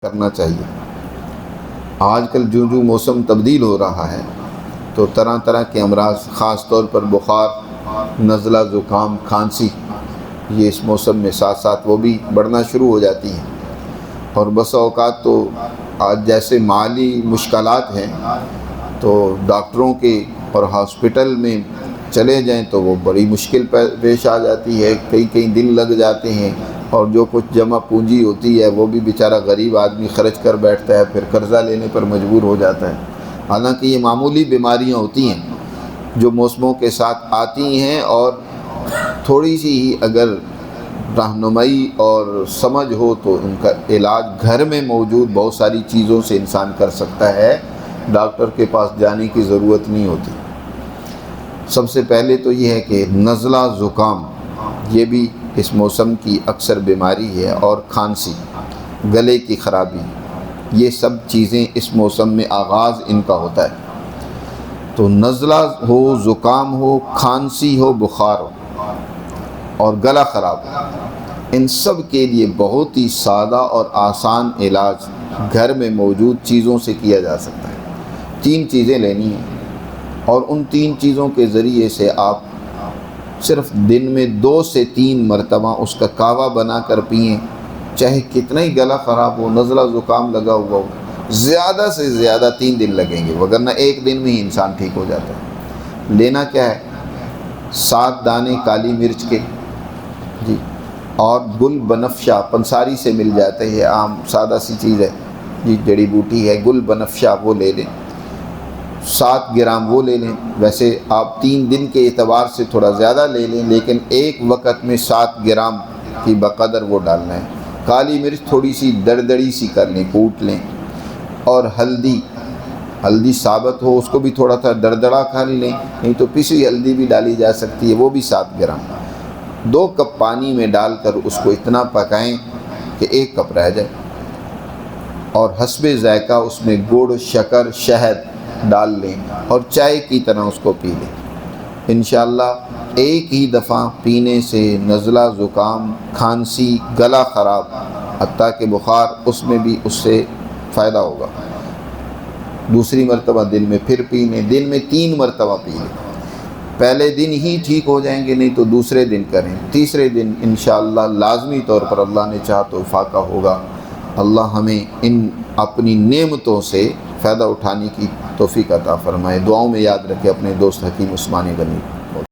करना चाहिए। आजकल जो जो मौसम तब्दील हो रहा है तो तरह तरह के अमराज, ख़ास तौर पर बुखार, नज़ला, ज़ुकाम, खांसी, ये इस मौसम में साथ साथ वो भी बढ़ना शुरू हो जाती हैं। और बस औक़ात तो आज जैसे माली मुश्किलात हैं तो डॉक्टरों के और हॉस्पिटल में चले जाएं तो वो बड़ी मुश्किल पेश आ जाती है। कई कई दिन लग जाते हैं और जो कुछ जमा पूंजी होती है वो भी बेचारा गरीब आदमी खर्च कर बैठता है, फिर कर्ज़ा लेने पर मजबूर हो जाता है। हालांकि ये मामूली बीमारियां होती हैं जो मौसमों के साथ आती हैं और थोड़ी सी ही अगर रहनुमाई और समझ हो तो उनका इलाज घर में मौजूद बहुत सारी चीज़ों से इंसान कर सकता है। डॉक्टर के पास जाने की ज़रूरत नहीं होती। सबसे पहले तो ये है कि नज़ला, ज़ुकाम, ये भी इस मौसम की अक्सर बीमारी है, और खांसी, गले की ख़राबी, ये सब चीज़ें इस मौसम में आगाज़ इनका होता है। तो नज़ला हो, ज़ुकाम हो, खांसी हो, बुखार हो और गला ख़राब हो, इन सब के लिए बहुत ही सादा और आसान इलाज घर में मौजूद चीज़ों से किया जा सकता है। 3 चीज़ें लेनी हैं और उन 3 चीज़ों के ज़रिए से आप सिर्फ़ दिन में 2 से 3 मरतबा उसका कावा बना कर पिएँ। चाहे कितना ही गला ख़राब हो, नज़ला ज़ुकाम लगा हुआ हो, ज़्यादा से ज़्यादा 3 दिन लगेंगे, वगरना 1 दिन में ही इंसान ठीक हो जाता है। लेना क्या है? 7 दाने काली मिर्च के जी, और गुल बनफ्शा, पंसारी से मिल जाते हैं, आम सादा सी चीज़ है जी, जड़ी बूटी है, गुल बनफ्शा, वो ले लें। 7 ग्राम वो ले लें। वैसे आप 3 दिन के एतबार से थोड़ा ज़्यादा ले लें, लेकिन एक वक़्त में 7 ग्राम की बक़दर वो डालना है। काली मिर्च थोड़ी सी दरदरी सी कर लें, कूट लें। और हल्दी साबत हो उसको भी थोड़ा सा दरदरा कर लें, नहीं तो पिसी हल्दी भी डाली जा सकती है, वो भी 7 ग्राम। 2 कप पानी में डालकर उसको इतना पकाएं कि 1 कप रह जाए, और हस्बे ज़ायक़ा उसमें गुड़, शक्कर, शहद डाल लें और चाय की तरह उसको पी लें। इंशाअल्लाह एक ही दफ़ा पीने से नज़ला, ज़ुकाम, खांसी, गला ख़राब, हत्ता कि बुखार, उसमें भी उससे फ़ायदा होगा। दूसरी मरतबा दिन में फिर पी लें, दिन में 3 मरतबा पी लें। पहले दिन ही ठीक हो जाएंगे, नहीं तो दूसरे दिन करें। तीसरे दिन इंशाअल्लाह लाज़मी तौर पर अल्लाह ने चाहा तो फ़ाका होगा। अल्लाह हमें इन अपनी नेमतों से फ़ायदा उठाने की तौफ़ीक़ अता फ़रमाए। दुआओं में याद रखें अपने दोस्त हकीम उस्मानी गनी।